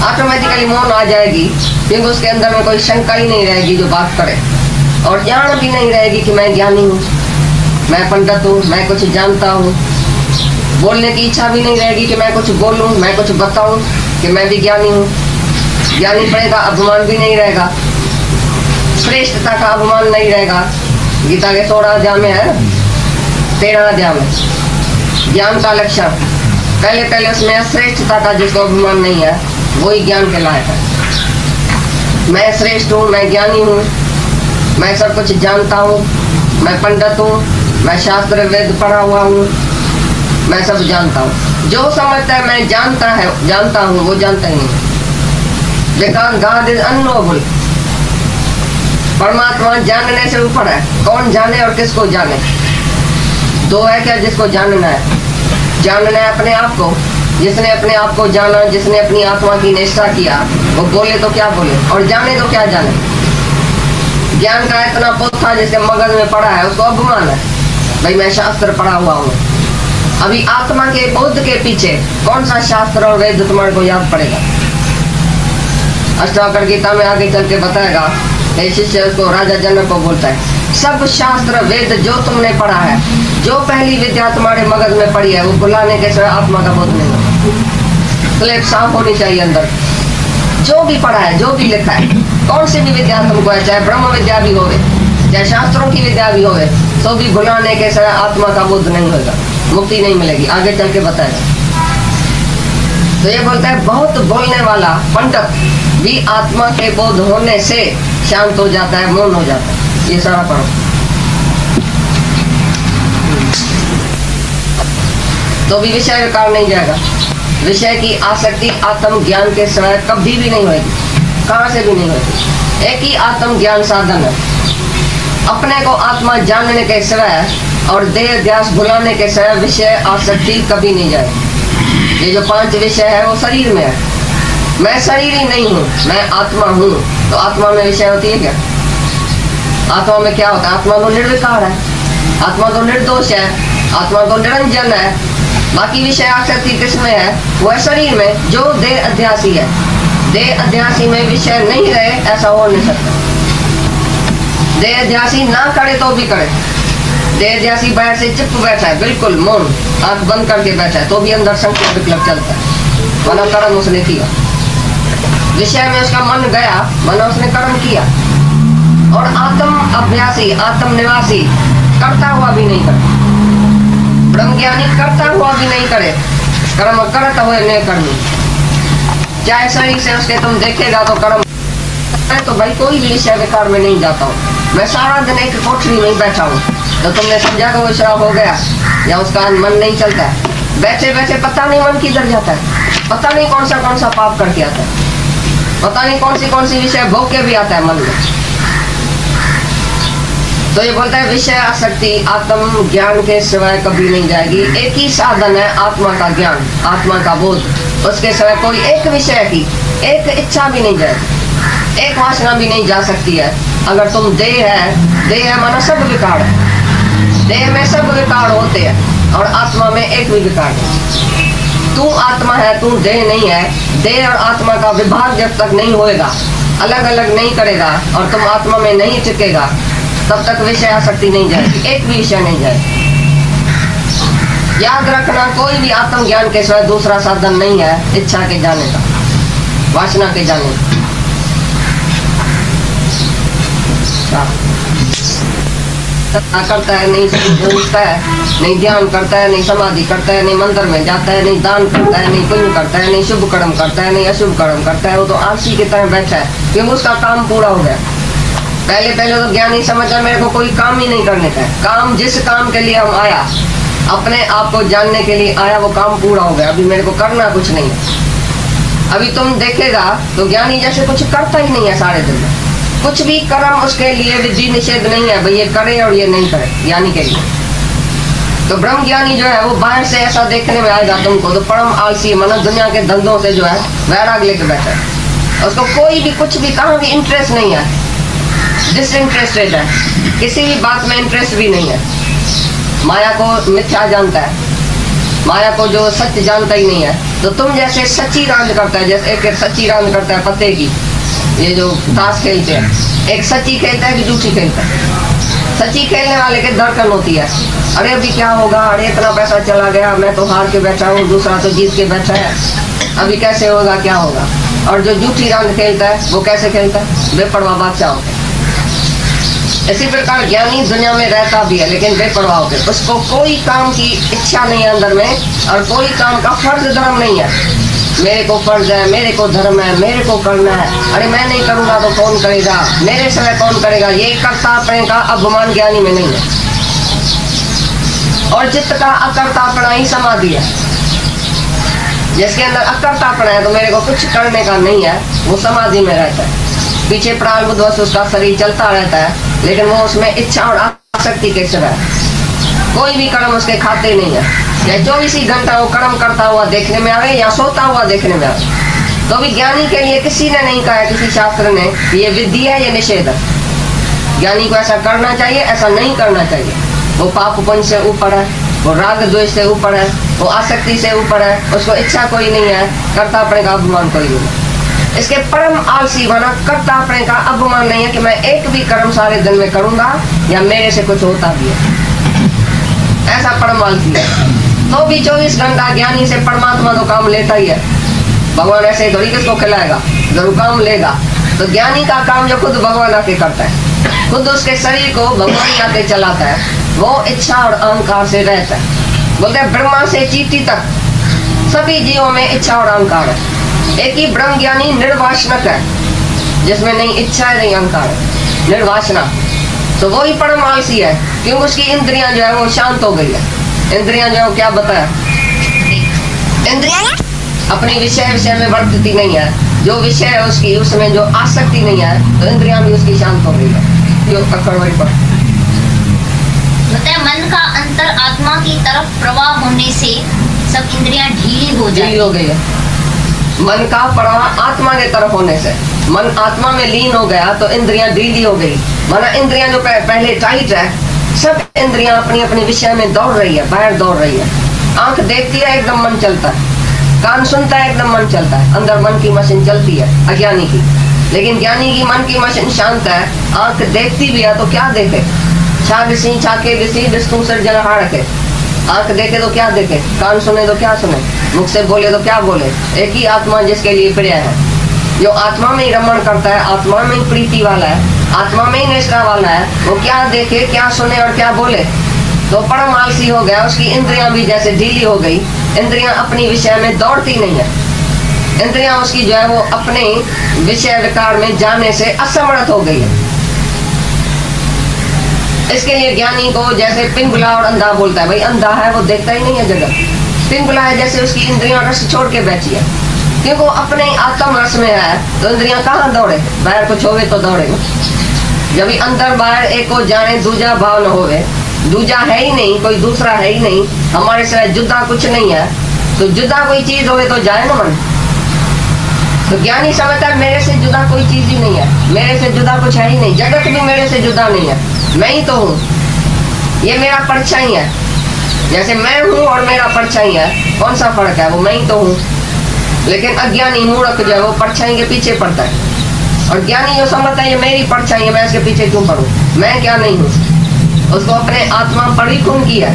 Automatically मौन आ जाएगी, क्योंकि उसके अंदर में कोई शंका ही नहीं रहेगी जो बात करे, और जान भी नहीं रहेगी कि मैं ज्ञानी हूँ, मैं पंडित हूँ, मैं कुछ जानता हूँ। बोलने की इच्छा भी नहीं रहेगी कि मैं कुछ बोलूँ, मैं कुछ बताऊँ कि मैं भी ज्ञानी हूँ। ज्ञानी पड़ेगा, अभिमान भी नहीं रहेगा, श्रेष्ठता का अभिमान नहीं रहेगा। गीता के 16 अध्याय में है, 13 अध्याय में ज्ञान का लक्षण, पहले उसमें श्रेष्ठता का जिसको अभिमान नहीं है वही ज्ञान के लायक है। मैं श्रेष्ठ हूँ, मैं ज्ञानी हूँ, मैं सब कुछ जानता हूँ, मैं पंडित हूँ, मैं शास्त्र वेद पढ़ा हुआ हूँ, मैं सब जानता हूँ। जो समझता है मैं जानता हूँ वो जानता ही नहीं। बिकॉज़ गॉड इज अननोएबल, परमात्मा जानने से ऊपर है। कौन जाने और किसको जाने? दो है क्या जिसको जानना है? जानना है अपने आप को। जिसने अपने आप को जाना, जिसने अपनी आत्मा की निष्ठा किया, वो बोले तो क्या बोले और जाने तो क्या जाने। ज्ञान का इतना पोथा जिसके मगज में पड़ा है उसको अभिमान है, भाई मैं शास्त्र पढ़ा हुआ हूँ। अभी आत्मा के बोध के पीछे कौन सा शास्त्र और वेद तुम्हारे को याद पड़ेगा? अष्टावक्र गीता में आगे चल के बताएगा, शिष्य उसको राजा जनक को बोलता है, सब शास्त्र वेद जो तुमने पढ़ा है, जो पहली विद्या तुम्हारे मगज में पड़ी है, वो भुलाने के सिवा आत्मा का बोध नहीं होता। स्लेट साफ होनी चाहिए अंदर। जो भी पढ़ा है, जो भी लिखा है, कौन सी भी विद्या तुमको है, चाहे ब्रह्म विद्या भी होवे, चाहे शास्त्रों की विद्या भी होवे, तो भी भुलाने के सिवा आत्मा का बोध नहीं होगा, मुक्ति नहीं मिलेगी। आगे चल के बताएगा। तो ये बोलता है, बहुत बोलने वाला पंडित भी आत्मा के बोध होने से शांत हो जाता है, मौन हो जाता है। ये सारा पढ़ो। तो भी विषय विकार नहीं जाएगा। विषय की आसक्ति आत्म ज्ञान के सिवाय कभी भी नहीं होगी, कहां से भी नहीं होगी। एक ही आत्म ज्ञान साधन है, अपने को आत्मा जानने के सिवाय और देह ध्यास भुलाने के सिवाय विषय आसक्ति कभी नहीं जाएगी। ये जो 5 विषय है वो शरीर में है। मैं शरीर ही नहीं हूँ, मैं आत्मा हूँ। तो आत्मा में विषय होती है क्या? आत्मा में क्या होता है? आत्मा तो निर्विकार है, आत्मा तो निर्दोष है, आत्मा तो निरंजन है। बाकी विषय आसक्ति किसमें है? वो है शरीर में, जो देह अध्यासी है। देह अध्यासी में विषय नहीं रहे ऐसा हो नहीं सकता। देह अध्यासी ना करे तो भी करे। देह अध्यासी बाहर से चुप बैठा है, बिल्कुल मौन, आंख बंद करके बैठा है, तो भी अंदर संकल्प विकल्प चलता है, माना कर्म उसने किया। विषय में उसका मन गया, माना उसने कर्म किया। और आत्म अभ्यासी, आत्म निवासी करता हुआ भी नहीं करे। ब्रह्म ज्ञानी करता हुआ भी नहीं करे, कर्म करता हुए नहीं करनी। चाहे शरीर से उसके तुम देखेगा तो कर्म, तो भाई कोई भी विषय विकार में नहीं जाता हूँ। मैं सारा दिन एक कोठरी में बैठा हूँ, तो तुमने समझा कि वो शराब हो गया या उसका मन नहीं चलता है। बैठे बैठे पता नहीं मन किधर जाता है, पता नहीं कौन सा पाप करके आता है, पता नहीं कौन सी विषय भोग के भी आता है मन में। तो ये बोलता है विषय आसक्ति आत्म ज्ञान के सिवाय कभी नहीं जाएगी। एक ही साधन है आत्मा का ज्ञान, आत्मा का बोध। उसके सिवाय कोई एक विषय की एक इच्छा भी नहीं जाएगी, एक वासना भी नहीं जा सकती है। अगर तुम देह है माना सब विकार है। देह में सब विकार होते हैं और आत्मा में एक भी विकार नहीं। तू आत्मा है, तू देह नहीं है। देह और आत्मा का विभाग जब तक नहीं होएगा, अलग अलग नहीं करेगा और तुम आत्मा में नहीं टिकेगा, तब तक विषय आसक्ति नहीं जाएगी, एक भी विषय नहीं जाएगी। याद रखना, कोई भी आत्म ज्ञान के सिवाय दूसरा साधन नहीं है इच्छा के जाने का, वासना के जाने का। करता है नहीं पूछता है, नहीं ध्यान करता है, नहीं समाधि करता है, नहीं मंदिर में जाता है, नहीं दान करता है, नहीं पुण्य करता है, नहीं शुभ कर्म करता है, नहीं अशुभ कर्म करता है। वो तो आलसी की तरह बैठा है क्योंकि उसका काम पूरा हो गया। पहले तो ज्ञानी समझा मेरे को कोई काम ही नहीं करने का है। काम जिस काम के लिए हम आया, अपने आप को जानने के लिए आया, वो काम पूरा हो गया। अभी मेरे को करना कुछ नहीं है। अभी तुम देखेगा तो ज्ञानी जैसे कुछ करता ही नहीं है सारे दिन में, कुछ भी कर्म उसके लिए विधि निषेध नहीं है, भाई ये करे और ये नहीं करे ज्ञानी के लिए। तो ब्रह्म ज्ञानी जो है वो बाहर से ऐसा देखने में आएगा तुमको तो परम आलसी, मतलब दुनिया के धंधों से जो है वैराग लेके बैठा है। उसको कोई भी कुछ भी कहाँ भी इंटरेस्ट नहीं है, डिसइंटरेस्टेड है, किसी भी बात में इंटरेस्ट भी नहीं है। माया को मिथ्या जानता है, माया को जो सत्य जानता ही नहीं है। तो तुम जैसे सच्ची रांद करता है, जैसे एक सच्ची रांद करता है पत्ते की, ये जो ताश खेलते हैं, एक सच्ची खेलता है कि झूठी खेलता है। सच्ची खेलने वाले के धड़कन होती है, अरे अभी क्या होगा, अरे इतना पैसा चला गया, मैं तो हार के बैठा हूँ, दूसरा तो जीत के बैठा है, अभी कैसे होगा, क्या होगा। और जो झूठी रांद खेलता है वो कैसे खेलता है, बेपरवाह बादशाह होकर। इसी प्रकार ज्ञानी दुनिया में रहता भी है लेकिन बेपरवाह होकर, उसको कोई काम की इच्छा नहीं है अंदर में, और कोई काम का फर्ज धर्म नहीं है। मेरे को फर्ज है, मेरे को धर्म है, मेरे को करना है, अरे मैं नहीं करूंगा तो कौन करेगा, मेरे समय कौन करेगा, ये कर्तापने का अभिमान ज्ञानी में नहीं है। और चित्त का अकर्तापना ही समाधि है। जिसके अंदर अकर्तापना है तो मेरे को कुछ करने का नहीं है, वो समाधि में रहता है। पीछे प्रारब्धवश उसका शरीर चलता रहता है लेकिन वो उसमें इच्छा और आसक्ति कैसे है, कोई भी कर्म उसके खाते नहीं है। या 24 ही घंटा वो कर्म करता हुआ देखने में आवे या सोता हुआ देखने में आवे, तो भी ज्ञानी के लिए किसी ने नहीं कहा है, किसी शास्त्र ने, ये विधि है, ये निषेध है। ज्ञानी को ऐसा करना चाहिए, ऐसा नहीं करना चाहिए। वो पाप पुण्य से ऊपर है, वो राग द्वेष से ऊपर है, वो आसक्ति से ऊपर है, उसको इच्छा कोई नहीं है, कर्तापने का अभिमान कोई नहीं है। इसके परम आलसी बना, कर्तापने का अभिमान नहीं है कि मैं एक भी कर्म सारे दिन में करूंगा या मेरे से कुछ होता भी है, ऐसा परम आलसी है। तो भी 24 घंटा ज्ञानी से परमात्मा तो काम लेता ही है। भगवान ऐसे थोड़ी किसको खिलाएगा, जरूर काम लेगा। तो ज्ञानी का काम जो खुद भगवान आके करता है, खुद उसके शरीर को भगवान ही आके चलाता है, वो इच्छा और अहंकार से रहता है। बोलते हैं ब्रह्मा से चींटी तक सभी जीवों में इच्छा और अहंकार है। एक ही ब्रह्म ज्ञानी निर्वासनक है, जिसमें नहीं इच्छा है नहीं अहंकार है, निर्वासना। तो वो ही परम आलसी है, क्योंकि उसकी इंद्रियां जो है वो शांत हो गई है। इंद्रियां जो है क्या बताया, इंद्रियां अपनी विषय में वर्तती नहीं है, जो विषय है उसकी उसमें जो आसक्ति नहीं है, तो इंद्रियां भी उसकी शांत हो गई है। जो मन का अंतर आत्मा की तरफ प्रवाह होने से सब इंद्रियां ढीली हो गई है। मन का प्रवाह आत्मा के तरफ होने से मन आत्मा में लीन हो गया तो इंद्रियां ढीली हो गई। माना इंद्रियां जो पहले टाइट है, सब इंद्रियां अपनी अपनी विषय में दौड़ रही है, बाहर दौड़ रही है। आंख देखती है एकदम मन चलता है, कान सुनता है एकदम मन चलता है, अंदर मन की मशीन चलती है अज्ञानी की। लेकिन ज्ञानी की मन की मशीन शांत है, आंख देखती भी है तो क्या देखे, छागसी छाके दिसी विष्णु सृजनहार के। आंख देखे तो क्या देखे, कान सुने तो क्या सुने, मुख से बोले तो क्या बोले। एक ही आत्मा जिसके लिए प्रिय है, जो आत्मा में ही रमण करता है, आत्मा में ही प्रीति वाला है, आत्मा में ही निष्ठा वाला है, वो क्या देखे क्या सुने और क्या बोले। तो परम आलसी हो गया, उसकी इंद्रियां भी जैसे ढीली हो गई, इंद्रियां अपनी विषय में दौड़ती नहीं है, इंद्रियां उसकी जो है वो अपने विषय विकार में जाने से असमर्थ हो गई है। इसके लिए ज्ञानी को जैसे पिंगला और अंधा बोलता है, भाई अंधा है वो देखता ही नहीं है जगत, पिंगला है जैसे उसकी इंद्रियां रस छोड़ के बैठी है, क्योंकि वो अपने आत्म रस में है। तो इंद्रियां कहाँ दौड़े, बाहर कुछ होवे तो दौड़े। जब अंदर बाहर एक को जाने दूजा भाव न होवे, दूजा है ही नहीं, कोई दूसरा है ही नहीं, हमारे से जुदा कुछ नहीं है, तो जुदा कोई चीज होवे तो जाए ना मन। तो ज्ञानी समझता है मेरे से जुदा कोई चीज ही नहीं है, मेरे से जुदा कुछ है ही नहीं, जगत भी मेरे से जुदा नहीं है, मैं ही तो हूँ, ये मेरा परछाई है। जैसे मैं हूँ और मेरा परछाई है, कौन सा फर्क है, वो मैं ही तो हूँ। लेकिन अज्ञानी मूर्ख जो है वो परछाई के पीछे पड़ता है, और ज्ञानी जो समझता है ये मेरी परछाई है, मैं इसके पीछे क्यों पड़ूं, मैं क्या नहीं हूँ। उसको अपने आत्मा पर ही खून किया,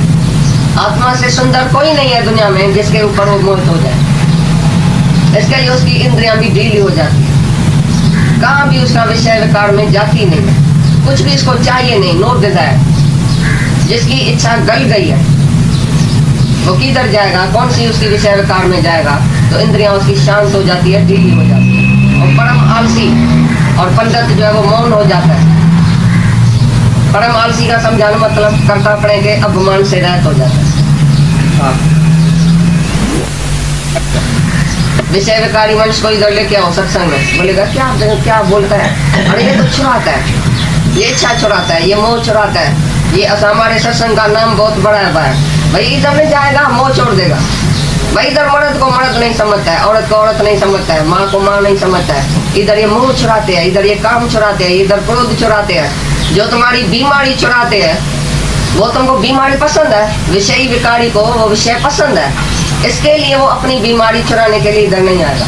आत्मा से सुंदर कोई नहीं है दुनिया में जिसके ऊपर वो मोहित हो जाए। इसके लिए उसकी इंद्रियां भी ढीली हो जाती है, कहाँ भी उसका विषय विकार में जाती नहीं है, कुछ भी इसको चाहिए नहीं, नो डिजायर। जिसकी इच्छा गल गई है वो किधर जाएगा, कौन सी उसकी विषय विकार में जाएगा, तो इंद्रियां उसकी शांत हो जाती है, ढीली हो जाती है। और परम आलसी और पंडित जो है वो मौन हो जाता है। परम आलसी का समझाना मतलब कर्तापने के अभिमान से रहित हो जाता है। विषय विकारी मनुष्य को इधर लेके आओ सत्संग में, बोलेगा क्या बोलता है, अरे ये तो छुड़ाता है, ये इच्छा छुड़ाता है, ये मोह छुड़ाता है, ये हमारे सत्संग का नाम बहुत बड़ा है भाई इधर नहीं जाएगा मोह छोड़ देगा। भाई इधर मर्द को मर्द नहीं समझता है, औरत को औरत नहीं समझता है, माँ को माँ नहीं समझता है, इधर ये मोह छुड़ाते हैं, इधर ये काम छुड़ाते हैं, इधर क्रोध छुड़ाते हैं, जो तुम्हारी बीमारी छुड़ाते हैं, वो तुमको बीमारी पसंद है, विषयी विकारी को वो विषय पसंद है, इसके लिए वो अपनी बीमारी छुड़ाने के लिए इधर नहीं आएगा।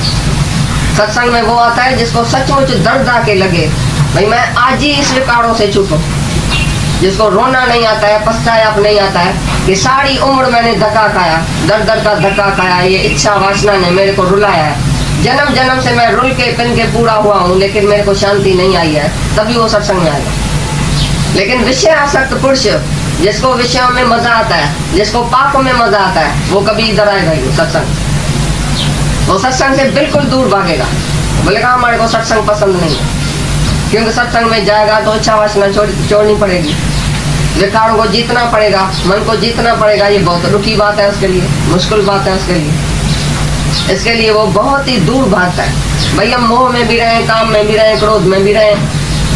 सत्संग में वो आता है जिसको सचमुच दर्द आके लगे, भाई मैं आज ही इस विकारों से छूटूं, जिसको रोना नहीं आता है, पश्चाताप नहीं आता है कि सारी उम्र मैंने धक्का खाया, दर दर का धक्का खाया, ये इच्छा वासना ने मेरे को रुलाया है, जन्म जन्म से मैं रुल के पिन के पूरा हुआ हूँ, लेकिन मेरे को शांति नहीं आई है, तभी वो सत्संग में आएगा। लेकिन विषय आसक्त पुरुष, जिसको विषयों में मजा आता है, जिसको पाप में मजा आता है, वो कभी इधर आएगा ही सत्संग। वो सत्संग से बिल्कुल दूर भागेगा, बोलेगा हमारे को सत्संग पसंद नहीं है, क्योंकि सत्संग में जाएगा तो इच्छा वासना छोड़नी पड़ेगी, विकारों को जीतना पड़ेगा, मन को जीतना पड़ेगा। ये बहुत रुकी बात है उसके लिए, मुश्किल बात है उसके लिए। इसके लिए वो बहुत ही दूर भागता है। भाई हम मोह में भी रहे, काम में भी रहे, क्रोध में भी रहे,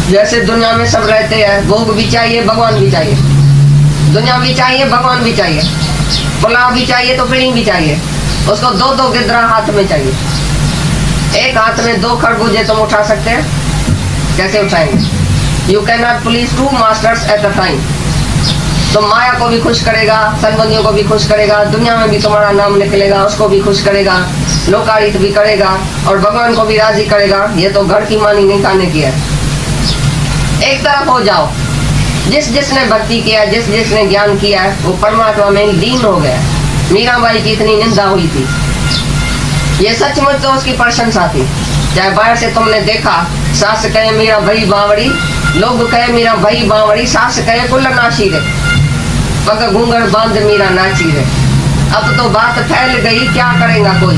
जैसे दुनिया में सब रहते हैं, भोग भी चाहिए, भगवान भी चाहिए, दुनिया भी चाहिए, भगवान भी चाहिए, पुलाव भी चाहिए तो फीलिंग भी चाहिए, उसको दो दो गिदरा हाथ में चाहिए। एक हाथ में 2 खरबूजे तुम उठा सकते हैं, कैसे उठाएंगे? You can not please 2 masters at a time. तो माया को भी खुश करेगा, संबंधियों को भी खुश करेगा, दुनिया में भी तुम्हारा नाम निकलेगा, उसको भी खुश करेगा, लोकारित भी करेगा और भगवान को भी राजी करेगा। ये तो घर की मानी नहीं खाने की है। एक तरफ हो जाओ, जिस जिसने भक्ति किया, जिस जिसने ज्ञान किया है, वो परमात्मा में लीन हो गया। मीराबाई की इतनी निंदा हुई थी, ये सचमुच तो उसकी प्रशंसा थी। चाहे बाहर से तुमने देखा, सास कहे मीरा भाई बावड़ी, लोग कहे मीरा भाई बावड़ी, सास कहे कुल नाशी रे, पग घूंघर बांध मीरा नाची रे। अब तो बात फैल गई, क्या करेगा कोई,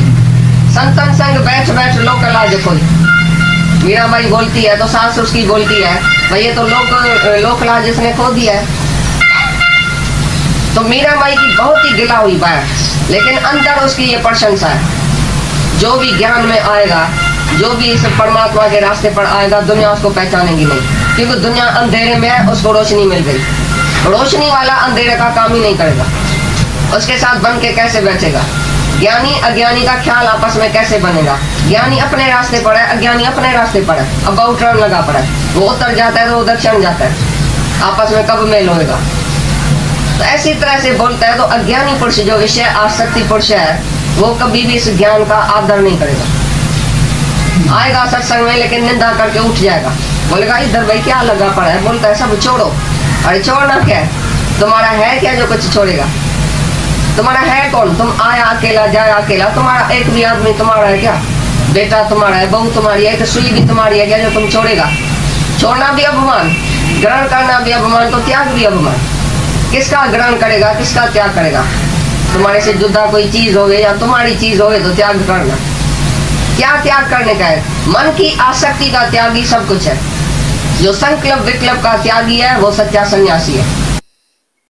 संतन संग बैठ बैठ लोक लाज कोई। मीराबाई बोलती है तो सास उसकी बोलती है, भाई ये तो लोक लाज इसने खो दिया है। तो मीराबाई की बहुत ही गिला हुई बात, लेकिन अंदर उसकी ये प्रशंसा है। जो भी ज्ञान में आएगा, जो भी इस परमात्मा के रास्ते पर आएगा, दुनिया उसको पहचानेगी नहीं, क्योंकि दुनिया अंधेरे में है, उसको रोशनी मिल गई। रोशनी वाला अंधेरे का काम ही नहीं करेगा, उसके साथ बन के कैसे बैठेगा? ज्ञानी अज्ञानी का ख्याल आपस में कैसे बनेगा? ज्ञानी अपने रास्ते पर है, अज्ञानी अपने रास्ते पर है। अब आउटर्न लगा पड़ा है, वो उत्तर जाता है तो वो दक्षिण जाता है, आपस में कब मेल होएगा? तो ऐसी तरह से बोलता है। तो अज्ञानी पुरुष, जो विषय आसक्ति पुरुष है, वो कभी भी इस ज्ञान का आदर नहीं करेगा। आएगा सत्संग में, लेकिन निंदा करके उठ जाएगा, बोलेगा इधर भाई क्या लगा पड़ा है, बोलता है सब छोड़ो। अरे छोड़ना क्या है? तुम्हारा है क्या जो कुछ छोड़ेगा? तुम्हारा है कौन? तुम आया अकेला, जाया अकेला। तुम्हारा एक भी आदमी तुम्हारा है क्या? बेटा तुम्हारा है, बहू तुम्हारी है, सुई भी तुम्हारी है क्या जो तुम छोड़ेगा? छोड़ना भी अभिमान, ग्रहण करना भी अभिमान, तो त्याग भी अभिमान। किसका ग्रहण करेगा, किसका त्याग करेगा? तुम्हारे से जुदा कोई चीज हो या तुम्हारी चीज हो तो त्याग करना। क्या त्याग करने का है? मन की आसक्ति का त्यागी सब कुछ है। जो संकल्प विकल्प का त्यागी है, वो सच्चा सन्यासी है।